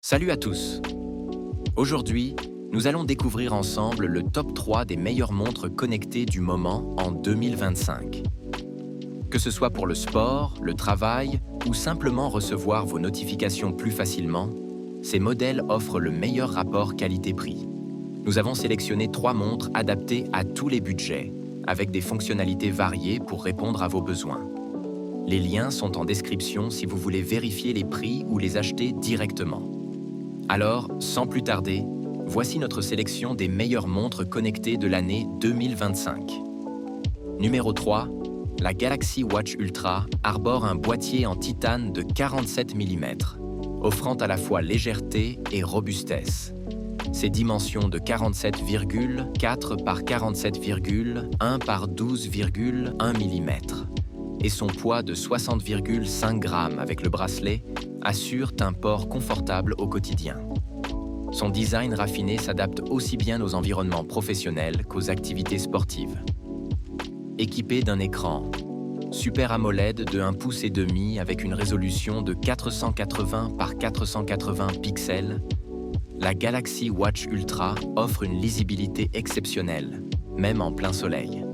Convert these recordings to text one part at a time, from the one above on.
Salut à tous! Aujourd'hui, nous allons découvrir ensemble le top 3 des meilleures montres connectées du moment en 2025. Que ce soit pour le sport, le travail ou simplement recevoir vos notifications plus facilement, ces modèles offrent le meilleur rapport qualité-prix. Nous avons sélectionné 3 montres adaptées à tous les budgets, avec des fonctionnalités variées pour répondre à vos besoins. Les liens sont en description si vous voulez vérifier les prix ou les acheter directement. Alors, sans plus tarder, voici notre sélection des meilleures montres connectées de l'année 2025. Numéro 3, la Galaxy Watch Ultra arbore un boîtier en titane de 47 mm, offrant à la fois légèreté et robustesse. Ses dimensions de 47,4 par 47,1 par 12,1 mm et son poids de 60,5 g avec le bracelet assurent un port confortable au quotidien. Son design raffiné s'adapte aussi bien aux environnements professionnels qu'aux activités sportives. Équipé d'un écran Super AMOLED de 1,5 pouce avec une résolution de 480 par 480 pixels, la Galaxy Watch Ultra offre une lisibilité exceptionnelle, même en plein soleil.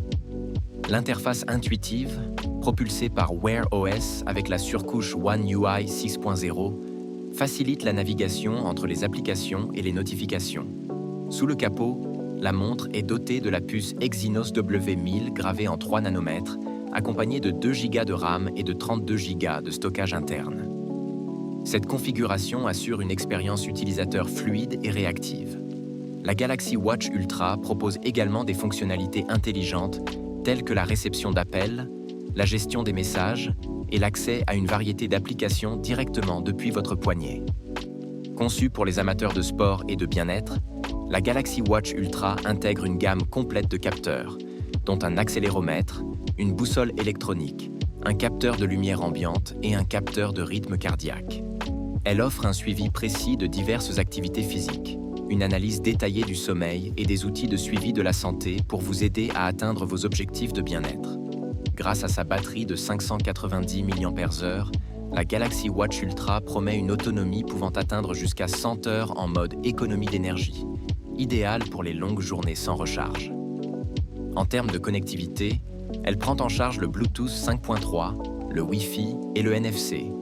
L'interface intuitive, propulsée par Wear OS avec la surcouche One UI 6.0, facilite la navigation entre les applications et les notifications. Sous le capot, la montre est dotée de la puce Exynos W1000 gravée en 3 nanomètres, accompagnée de 2 Go de RAM et de 32 Go de stockage interne. Cette configuration assure une expérience utilisateur fluide et réactive. La Galaxy Watch Ultra propose également des fonctionnalités intelligentes telles que la réception d'appels, la gestion des messages et l'accès à une variété d'applications directement depuis votre poignet. Conçue pour les amateurs de sport et de bien-être, la Galaxy Watch Ultra intègre une gamme complète de capteurs, dont un accéléromètre, une boussole électronique, un capteur de lumière ambiante et un capteur de rythme cardiaque. Elle offre un suivi précis de diverses activités physiques, une analyse détaillée du sommeil et des outils de suivi de la santé pour vous aider à atteindre vos objectifs de bien-être. Grâce à sa batterie de 590 mAh, la Galaxy Watch Ultra promet une autonomie pouvant atteindre jusqu'à 100 heures en mode économie d'énergie, idéal pour les longues journées sans recharge. En termes de connectivité, elle prend en charge le Bluetooth 5.3, le Wi-Fi et le NFC,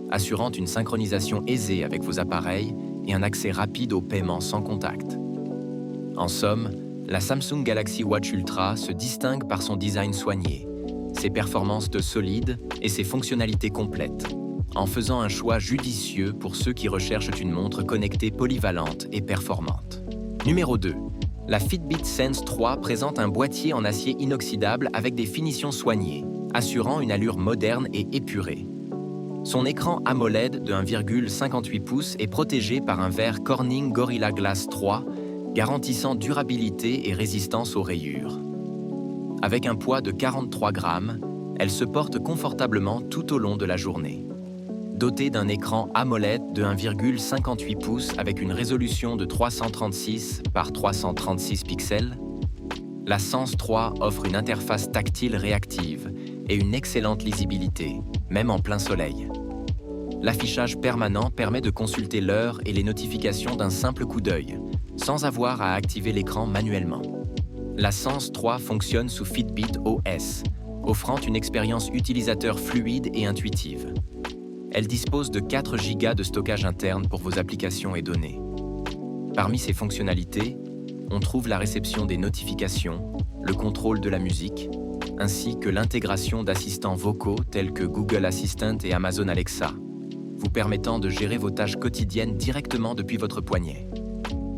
assurant une synchronisation aisée avec vos appareils et un accès rapide au paiement sans contact. En somme, la Samsung Galaxy Watch Ultra se distingue par son design soigné, ses performances solides et ses fonctionnalités complètes, en faisant un choix judicieux pour ceux qui recherchent une montre connectée polyvalente et performante. Numéro 2. La Fitbit Sense 3 présente un boîtier en acier inoxydable avec des finitions soignées, assurant une allure moderne et épurée. Son écran AMOLED de 1,58 pouces est protégé par un verre Corning Gorilla Glass 3, garantissant durabilité et résistance aux rayures. Avec un poids de 43 grammes, elle se porte confortablement tout au long de la journée. Dotée d'un écran AMOLED de 1,58 pouces avec une résolution de 336 par 336 pixels, la Sense 3 offre une interface tactile réactive et une excellente lisibilité, même en plein soleil. L'affichage permanent permet de consulter l'heure et les notifications d'un simple coup d'œil, sans avoir à activer l'écran manuellement. La Sense 3 fonctionne sous Fitbit OS, offrant une expérience utilisateur fluide et intuitive. Elle dispose de 4 Go de stockage interne pour vos applications et données. Parmi ses fonctionnalités, on trouve la réception des notifications, le contrôle de la musique, ainsi que l'intégration d'assistants vocaux tels que Google Assistant et Amazon Alexa, vous permettant de gérer vos tâches quotidiennes directement depuis votre poignet.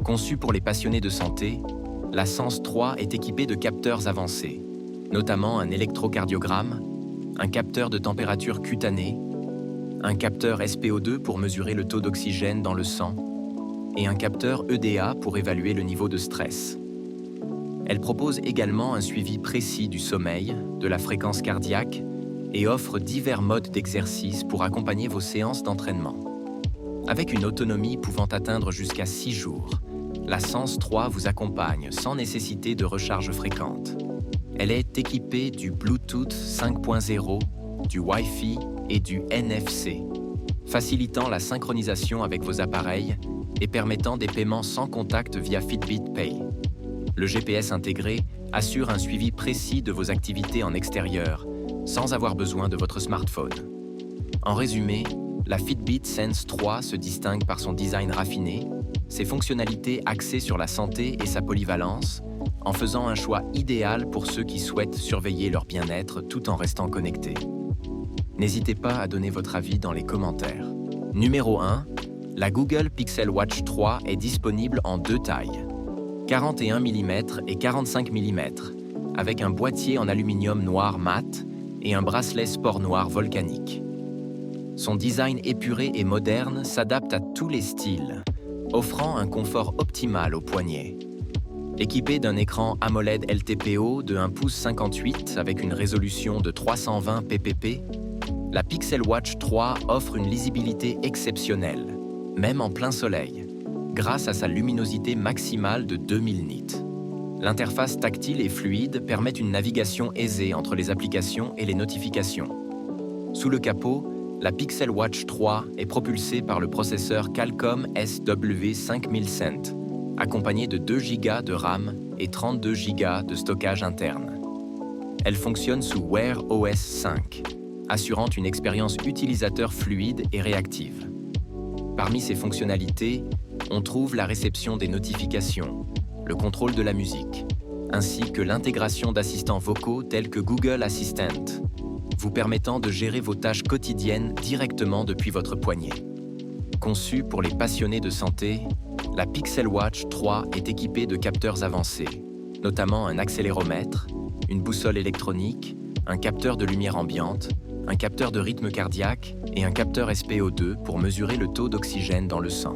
Conçue pour les passionnés de santé, la Sense 3 est équipée de capteurs avancés, notamment un électrocardiogramme, un capteur de température cutanée, un capteur SpO2 pour mesurer le taux d'oxygène dans le sang et un capteur EDA pour évaluer le niveau de stress. Elle propose également un suivi précis du sommeil, de la fréquence cardiaque et offre divers modes d'exercice pour accompagner vos séances d'entraînement. Avec une autonomie pouvant atteindre jusqu'à 6 jours, la Sense 3 vous accompagne sans nécessité de recharge fréquente. Elle est équipée du Bluetooth 5.0, du Wi-Fi et du NFC. facilitant la synchronisation avec vos appareils et permettant des paiements sans contact via Fitbit Pay. Le GPS intégré assure un suivi précis de vos activités en extérieur, sans avoir besoin de votre smartphone. En résumé, la Fitbit Sense 3 se distingue par son design raffiné, ses fonctionnalités axées sur la santé et sa polyvalence, en faisant un choix idéal pour ceux qui souhaitent surveiller leur bien-être tout en restant connectés. N'hésitez pas à donner votre avis dans les commentaires. Numéro 1, la Google Pixel Watch 3 est disponible en deux tailles, 41 mm et 45 mm, avec un boîtier en aluminium noir mat et un bracelet sport noir volcanique. Son design épuré et moderne s'adapte à tous les styles, offrant un confort optimal au poignet. Équipé d'un écran AMOLED LTPO de 1,58 pouces avec une résolution de 320 ppp, la Pixel Watch 3 offre une lisibilité exceptionnelle, même en plein soleil, grâce à sa luminosité maximale de 2000 nits. L'interface tactile et fluide permet une navigation aisée entre les applications et les notifications. Sous le capot, la Pixel Watch 3 est propulsée par le processeur Qualcomm SW5100, accompagné de 2 Go de RAM et 32 Go de stockage interne. Elle fonctionne sous Wear OS 5, assurant une expérience utilisateur fluide et réactive. Parmi ses fonctionnalités, on trouve la réception des notifications, le contrôle de la musique, ainsi que l'intégration d'assistants vocaux tels que Google Assistant, vous permettant de gérer vos tâches quotidiennes directement depuis votre poignet. Conçue pour les passionnés de santé, la Pixel Watch 3 est équipée de capteurs avancés, notamment un accéléromètre, une boussole électronique, un capteur de lumière ambiante, un capteur de rythme cardiaque et un capteur SpO2 pour mesurer le taux d'oxygène dans le sang.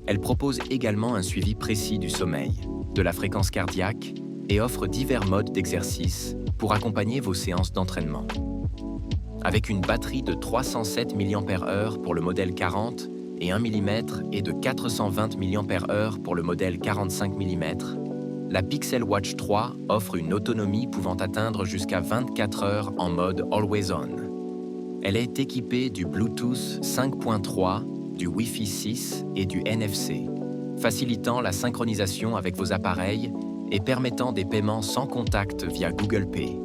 Elle propose également un suivi précis du sommeil, de la fréquence cardiaque et offre divers modes d'exercice pour accompagner vos séances d'entraînement. Avec une batterie de 307 mAh pour le modèle 40 et 1 mm et de 420 mAh pour le modèle 45 mm, la Pixel Watch 3 offre une autonomie pouvant atteindre jusqu'à 24 heures en mode Always On. Elle est équipée du Bluetooth 5.3, du Wi-Fi 6 et du NFC, facilitant la synchronisation avec vos appareils et permettant des paiements sans contact via Google Pay.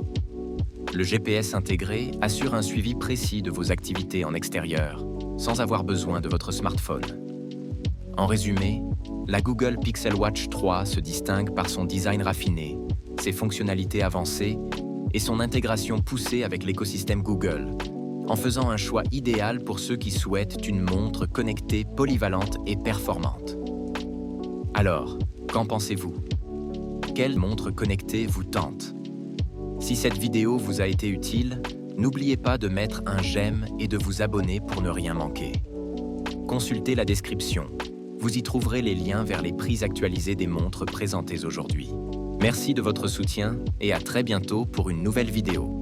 Le GPS intégré assure un suivi précis de vos activités en extérieur, sans avoir besoin de votre smartphone. En résumé, la Google Pixel Watch 3 se distingue par son design raffiné, ses fonctionnalités avancées et son intégration poussée avec l'écosystème Google, en faisant un choix idéal pour ceux qui souhaitent une montre connectée, polyvalente et performante. Alors, qu'en pensez-vous? Quelle montre connectée vous tente? Si cette vidéo vous a été utile, n'oubliez pas de mettre un j'aime et de vous abonner pour ne rien manquer. Consultez la description. Vous y trouverez les liens vers les prix actualisés des montres présentées aujourd'hui. Merci de votre soutien et à très bientôt pour une nouvelle vidéo.